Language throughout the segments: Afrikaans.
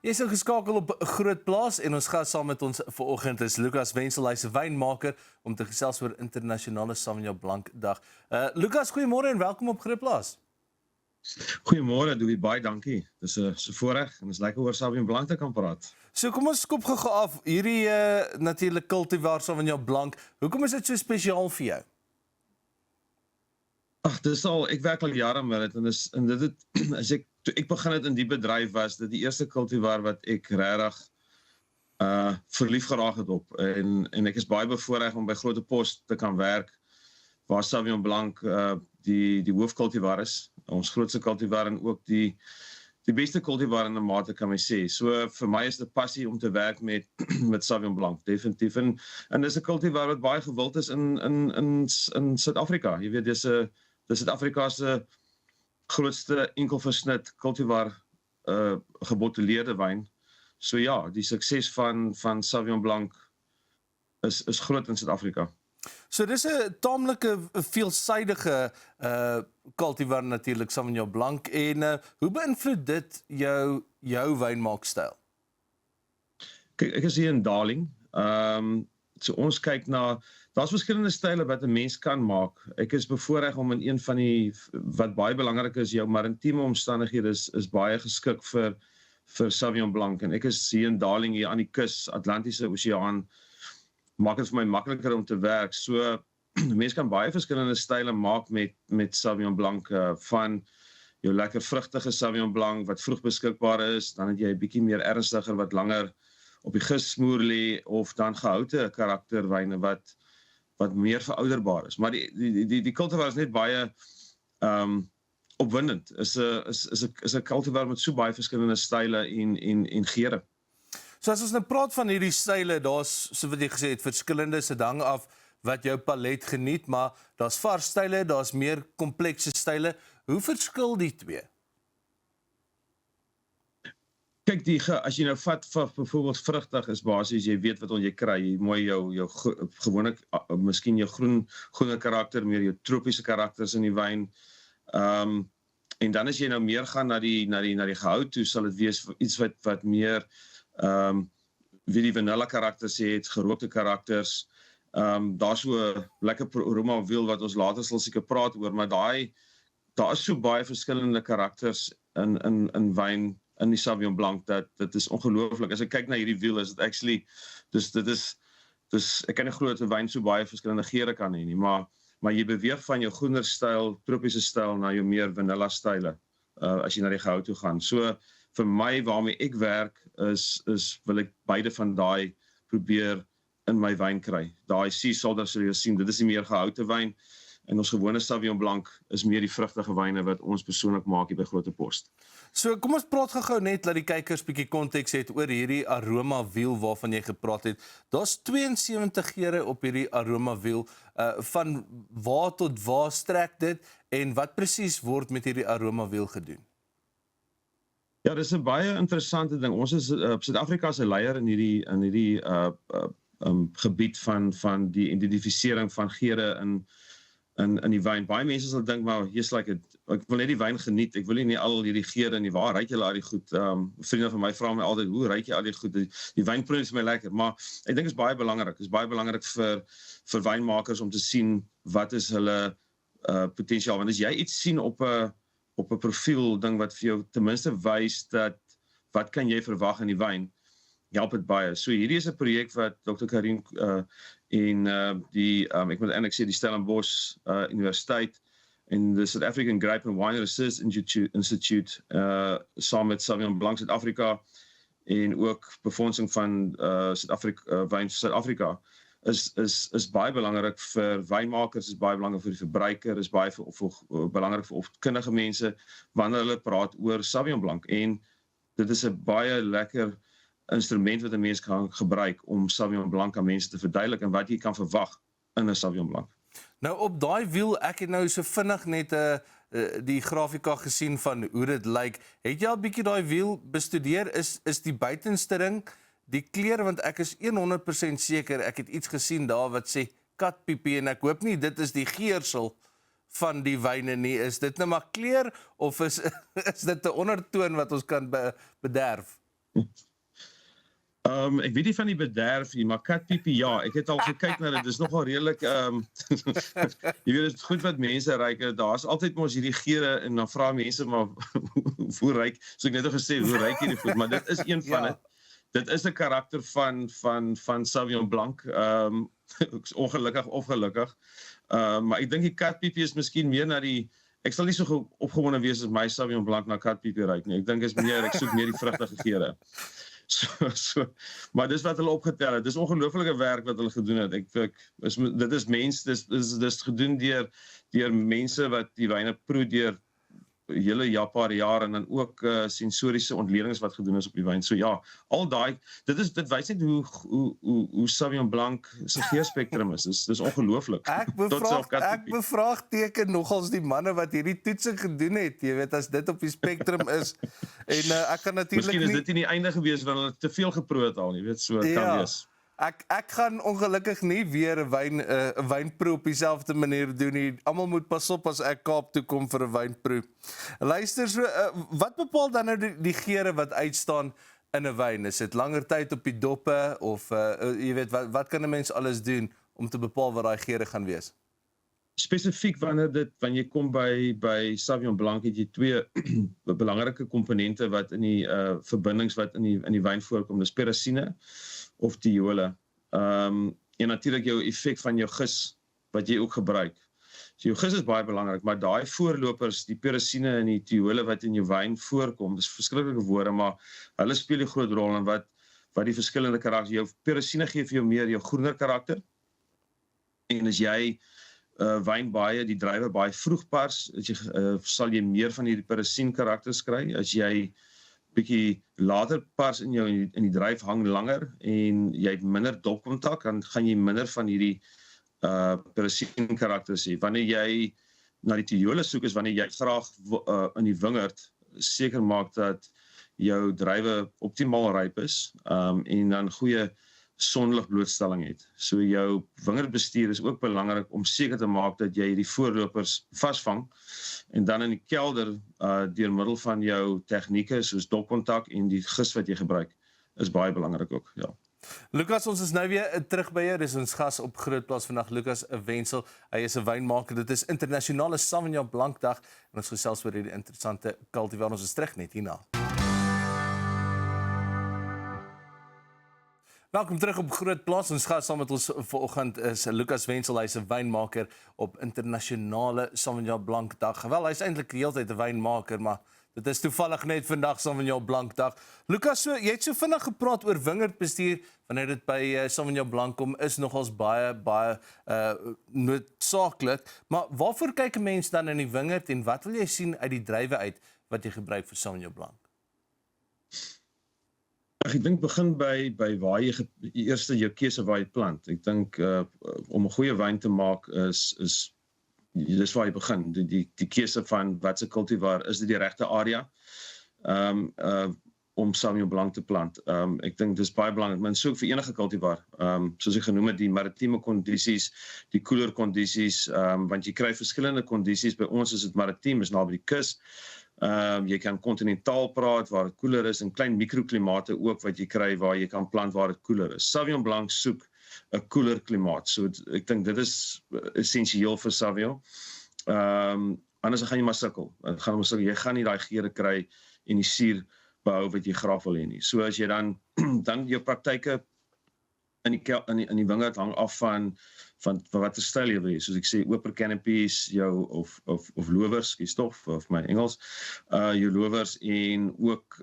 Jy is geskakel op Groot Plaas en ons gas saam met ons vanoggend is Lucas Wenzel, hy's 'n wynmaker om te gesels oor internasionale Sauvignon Blanc dag. Lucas, goeiemôre en welkom op Groot Plaas. Goeiemôre, Louis, baie dankie. Dis 'n voorreg en is lekker oor Sauvignon Blanc te kan praat. So kom ons skop gou af hierdie natuurlik cultivar Sauvignon Blanc. Hoekom is dit so spesiaal vir jou? Ag, ek werk al jare met dit en dit as toe ek begin het in die bedryf was dit die eerste cultivar wat ek regtig verlief geraak het op en ek is baie bevoorreg om by Grootepost te kan werk waar Sauvignon Blanc die hoofcultivar is, ons grootste cultivar en ook die beste cultivar in 'n mate kan my sê. So vir my is dit passie om te werk met Sauvignon Blanc, definitief. En dis 'n cultivar wat baie gewild is in Suid-Afrika. Jy weet, dis Suid-Afrika se grootste enkelversnit cultivar gebotteleerde wyn. So ja, die sukses van Sauvignon Blanc is groot in Suid-Afrika. So dis 'n taamlike veelsidige cultivar natuurlik Sauvignon Blanc en hoe beïnvloed dit jou wynmaakstyl? Kyk, ek is hier in Darling. So ons kyk na daar's verskillende style wat 'n mens kan maak. Ek is bevoorreg om in een van die wat baie belangrik is, jou maritieme omstandighede is baie geskik vir Sauvignon Blanc en ek is hier in Darling hier aan die kus, Atlantiese Oseaan. Maak dit vir my makliker om te werk. So mense kan baie verskillende style maak met Sauvignon Blanc, van jou lekker vrugtige Sauvignon Blanc wat vroeg beskikbaar is, dan het jy 'n bietjie meer ernstiger wat langer op die gissmoer lê, of dan gehoute karakterwyne wat meer verouderbaar is. Maar die cultivar is net baie opwindend. Is 'n cultivar met so baie verskillende style en geure. So as ons nou praat van hierdie style, daar's so wat jy gesê het, verskillende se hang af wat jou palet geniet, maar daar's vars style, daar's meer komplekse style. Hoe verskil die twee? Kyk, as jy nou vat byvoorbeeld vrugtig is basies, jy weet wat jy kry, jy mooi jou gewoonlik, miskien jou groene karakter, meer jou tropiese karakters in die wyn. En dan as jy nou meer gaan na die gehout toe, sal dit wees iets wat meer wie die vanilla karakters het, gerookte karakters. Daar so 'n lekker aroma wiel wat ons later sal seker praat oor, maar daar is so baie verskillende karakters in wyn in die Sauvignon Blanc dat dit is ongelooflik. As ek kyk na hierdie wiel, is dit actually ek kan nie glo dat 'n wyn so baie verskillende geure kan hê nie, maar jy beweeg van jou groener styl, tropiese styl na jou meer vanilla style as jy na die gehout toe gaan. So vir my waarmee ek werk wil ek beide van daai probeer in my wyn kry. Daai sea salt sal jy sien, dit is die meer gehoute wyn en ons gewone Sauvignon Blanc is meer die vrugtige wyne wat ons persoonlik maak hier by Grootepost. So kom ons praat gou net dat die kykers bietjie konteks het oor hierdie aroma wiel waarvan jy gepraat het. Daar's 72 geure op hierdie aroma wiel. Van waar tot waar strek dit en wat presies word met hierdie aroma wiel gedoen? Ja, dis 'n baie interessante ding. Ons is Suid-Afrika se leier in hierdie gebied van die identifisering van geure in die wyn. Baie mense sal dink, maar ek wil net die wyn geniet. Ek wil nie al hierdie geure nie. Waar ruik julle al die goed? Vriende van my vra my altyd, hoe ruik jy al die goed? Die wynproe is my lekker, maar ek dink is baie belangrik. Is baie belangrik vir wynmakers om te sien wat is hulle potensiaal. Want as jy iets sien op 'n profiel ding wat vir jou ten minste wys dat wat kan jy verwag in die wyn, help dit baie. So hierdie is 'n projek wat Dr. Karim en ek moet eintlik sê die Stellenbosch Universiteit en die South African Grape and Wine Research Institute saam met Sauvignon Blanc Suid-Afrika en ook befondsing van wyn Suid-Afrika is baie belangrik vir wynmakers, is baie belangrik vir die verbruiker, is baie belangrik vir opvoedkundige mense wanneer hulle praat oor Sauvignon Blanc. En dit is 'n baie lekker instrument wat 'n mens kan gebruik om Sauvignon Blanc aan mense te verduidelik en wat jy kan verwag in 'n Sauvignon Blanc. Nou op daai wiel, ek het nou so vinnig net die grafika gesien van hoe dit lyk. Het jy al bietjie daai wiel bestudeer? Is die buitenste ring die kleur, want ek is 100% seker, ek het iets gesien daar wat sê katpiepie en ek hoop nie dit is die geursel van die wyne nie. Is dit nou maar kleur of is dit 'n ondertoon wat ons kan bederf? Ek weet nie van die bederf nie, maar katpiepie, ja, ek het al gekyk na dit, dis nogal redelik, jy weet, dit is goed wat mense ruik, daar's altyd mos hierdie geure, en dan vra mense, maar, hoe ruik, so ek net al gesê, hoe ruik hierdie goed, maar dit is een van Ja. het, dit is 'n karakter van Sauvignon Blanc, ongelukkig of gelukkig, maar ek dink die katpiepie is miskien meer na die, ek sal nie so opgewonde wees as my Sauvignon Blanc na katpiepie ruik nie, ek dink is meer, ek soek meer die vrugtige geure. Maar dis wat hulle opgetel het. Dis ongelooflike werk wat hulle gedoen het. Dit is mens, dis gedoen deur mense wat die wyne proe deur hele paar jaar en dan ook sensoriese ontledings wat gedoen is op die wyn. So ja, al daai dit wys net hoe Sauvignon Blanc se geurspektrum is. Dis ongelooflik. Ek bevraagteken nogals die manne wat hierdie toetsing gedoen het, jy weet, as dit op die spektrum is. En ek kan natuurlik Miskien is dit nie die einde gewees want hulle te veel geproe het al, jy weet, so kan wees. Ek gaan ongelukkig nie weer 'n wynproe op dieselfde manier doen nie. Almal moet pas op as ek Kaap toe kom vir 'n wynproe. Luister, so wat bepaal dan nou die geure wat uitstaan in 'n wyn? Is dit langer tyd op die doppe of jy weet wat kan 'n mens alles doen om te bepaal wat daai geure gaan wees? Spesifiek wanneer jy kom by Sauvignon Blanc het jy twee belangrike komponente wat in die verbindings wat in die wyn voorkom, dis perasine of thiole. En natuurlik jou effek van jou gis wat jy ook gebruik. So jou gis is baie belangrik, maar daai voorlopers, die perasine en die thiole wat in jou wyn voorkom, dis verskriklike woorde, maar hulle speel 'n groot rol in wat die verskillende karakters. Jou perasine gee vir jou meer jou groener karakter. En as jy wyn baie, die druiwe baie vroeg pars, sal jy meer van hierdie perasine karakters kry. As jy bietjie later pars in die druif hang langer en jy het minder dopkontak, dan gaan jy minder van hierdie perasine karakters hê. Wanneer jy na die thiole soek is wanneer jy graag in die wingerd seker maak dat jou druiwe optimaal ryp is en dan goeie sonligblootstelling het. So jou wingerdbestuur is ook belangrik om seker te maak dat jy die voorlopers vasvang en dan in die kelder deur middel van jou tegnieke soos dopkontak en die gis wat jy gebruik is baie belangrik ook, ja. Lucas, ons is nou weer terug by jou. Dis ons gas op Grootplaas vandag, Lucas Wenzel. Hy is 'n wynmaker. Dit is internasionale Sauvignon Blanc dag en ons gesels oor hierdie interessante kultivar. Ons is terug net hierna. Welkom terug op Grootplaas. Ons gas saam met ons vanoggend is Lucas Wenzel. Hy's 'n wynmaker op internasionale Sauvignon Blanc dag. Wel, hy's eintlik die hele tyd 'n wynmaker, maar dit is toevallig net vandag Sauvignon Blanc dag. Lucas, jy het so vinnig gepraat oor wingerdbestuur wanneer dit by Sauvignon Blanc kom, is nogals baie noodsaaklik. Maar waarvoor kyk 'n mens dan in die wingerd en wat wil jy sien uit die druiwe uit wat jy gebruik vir Sauvignon Blanc? Ek dink begin by waar jy eers jou keuse waar jy plant. Ek dink om 'n goeie wyn te maak is dis waar jy begin. Die keuse van wat se kultivar, is dit die regte area om Sauvignon Blanc te plant. Ek dink dis baie belangrik. Men soek vir enige kultivar. Soos ek genoem het, die maritieme kondisies, die koeler kondisies, want jy kry verskillende kondisies. By ons is dit maritiem, is naby die kus. Jy kan kontinentaal praat waar dit koeler is en klein mikroklimate ook wat jy kry waar jy kan plant waar dit koeler is. Sauvignon Blanc soek 'n koeler klimaat. So ek dink dit is essensieel vir Sauvignon. Anders gaan jy maar sukkel. Jy gaan nie daai geure kry en die suur behou wat jy graag wil hê nie. So as jy dan jou praktyke in die wingerd hang af van watter styl jy wil hê. Soos ek sê, open canopies, of lowers, kies tog, of my Engels, jou lowers en ook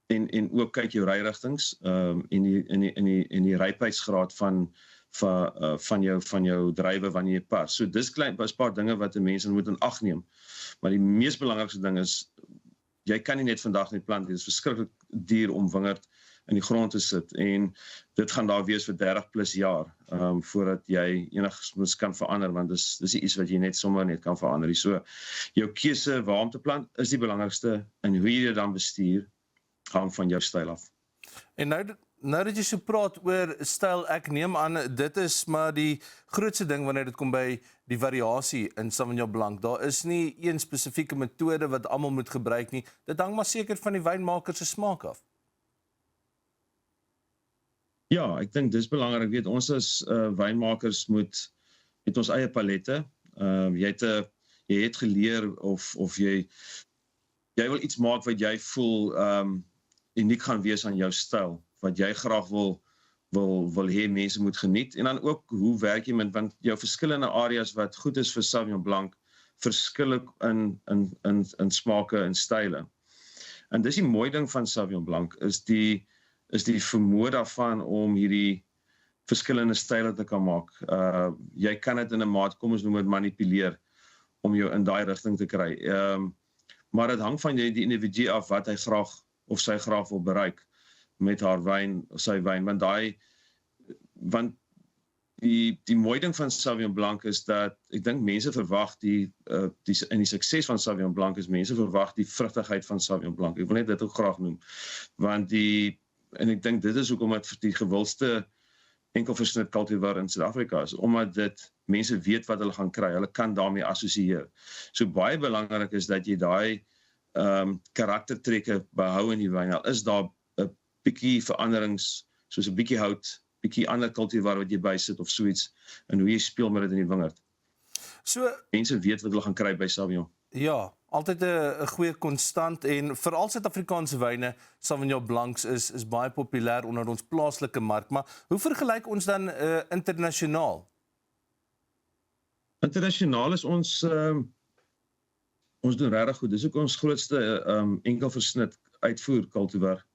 en ook kyk jou ryrigtings en die rypheidsgraad van jou druiwe wanneer jy pas. So dis 'n paar dinge wat 'n mens moet in ag neem. Maar die mees belangrikste ding is jy kan nie net vandag net plant nie. Dit is verskriklik duur om wingerd in die grond te sit en dit gaan daar wees vir 30 plus jaar voordat jy enigiets kan verander, want dis nie iets wat jy net sommer net kan verander. So jou keuse waar om te plant is die belangrikste en hoe jy dit dan bestuur hang van jou styl af. En nou dat jy so praat oor styl, ek neem aan dit is maar die grootste ding wanneer dit kom by die variasie in Sauvignon Blanc. Daar is nie een spesifieke metode wat almal moet gebruik nie. Dit hang maar seker van die wynmaker se smaak af. Ja, ek dink dis belangrik. Weet ons as wynmakers het ons eie palette. Jy het geleer of jy wil iets maak wat jy voel uniek gaan wees aan jou styl, wat jy graag wil hê mense moet geniet. En dan ook hoe werk jy met, want jou verskillende areas wat goed is vir Sauvignon Blanc verskil ook in smake en style. En dis die mooi ding van Sauvignon Blanc is die vermoë daarvan om hierdie verskillende style te kan maak. Jy kan dit in 'n maat, kom ons noem dit manipuleer om jou in daai rigting te kry. Maar dit hang van die individu af wat hy graag of sy graag wil bereik met haar wyn of sy wyn, want die mooi ding van Sauvignon Blanc is dat ek dink mense verwag in die sukses van Sauvignon Blanc is mense verwag die vrugtigheid van Sauvignon Blanc. Ek wil net dit ook graag noem, want en ek dink dit is hoekom dit die gewildste enkelversnit kultivar in Suid-Afrika is, omdat dit mense weet wat hulle gaan kry, hulle kan daarmee assosieer. So baie belangrik is dat jy daai karaktertrekke behou in die wyn. Al is daar 'n bietjie veranderings, soos 'n bietjie hout, bietjie ander kultivar wat jy bysit of so iets, en hoe jy speel met dit in die wingerd. So Mense weet wat hulle gaan kry by Sauvignon. ja, altyd 'n goeie konstant en veral Suid-Afrikaanse wyne, Sauvignon Blancs is baie populêr onder ons plaaslike mark, maar hoe vergelyk ons dan internasionaal? Internasionaal is ons doen regtig goed. Dis ook ons grootste enkelversnit uitvoer kultivar.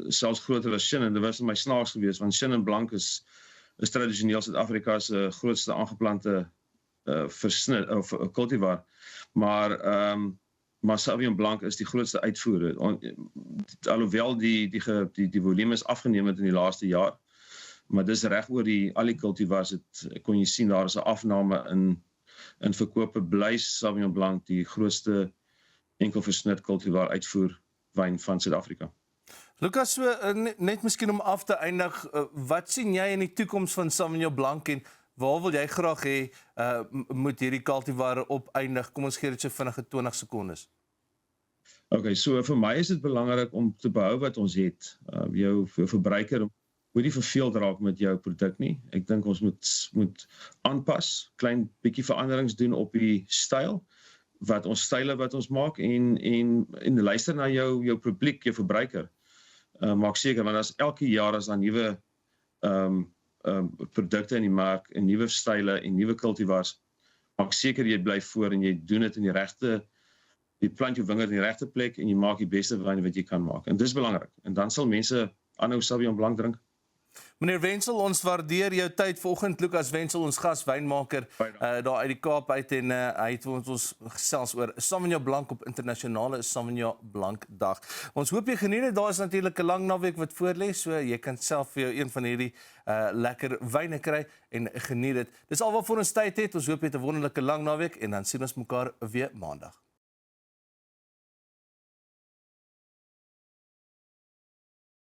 Selfs groter as Chenin. Dit was my snaaks geweest, want Chenin Blanc is tradisioneel Suid-Afrika se grootste aangeplante versnit of kultivar. Maar Sauvignon Blanc is die grootste uitvoer. Alhoewel die volume is afgeneem het in die laaste jaar, maar dis reg oor al die kultivars kon jy sien daar is 'n afname in verkope. Bly Sauvignon Blanc die grootste enkelversnit kultivar uitvoer wyn van Suid-Afrika. Lukas, so net miskien om af te eindig, wat sien jy in die toekoms van Sauvignon Blanc en waar wil jy graag hê moet hierdie kultivar opeindig? Kom ons gee dit so vinnige 20 sekondes. Okay, so vir my is dit belangrik om te behou wat ons het. Jou verbruiker moet nie verveeld raak met jou produk nie. Ek dink ons moet aanpas, klein bietjie veranderings doen op die styl, style wat ons maak en luister na jou publiek, jou verbruiker. Maak seker, want elke jaar as daar nuwe produkte in die mark, en nuwe style en nuwe kultivars, maak seker jy bly voor en jy doen dit in die regte, jy plant jou wingerd in die regte plek en jy maak die beste wyn wat jy kan maak. En dis belangrik. En dan sal mense aanhou Sauvignon Blanc drink. Meneer Wenzel, ons waardeer jou tyd vanoggend. Lukas Wenzel, ons gas wynmaker daar uit die Kaap uit en hy het ons gesels oor Sauvignon Blanc op internasionale Sauvignon Blanc dag. Ons hoop jy geniet dit. Daar is natuurlik 'n lang naweek wat voorlê, so jy kan self vir jou een van hierdie lekker wyne kry en geniet dit. Dis al wat vir ons tyd het. Ons hoop jy het 'n wonderlike lang naweek en dan sien ons mekaar weer maandag.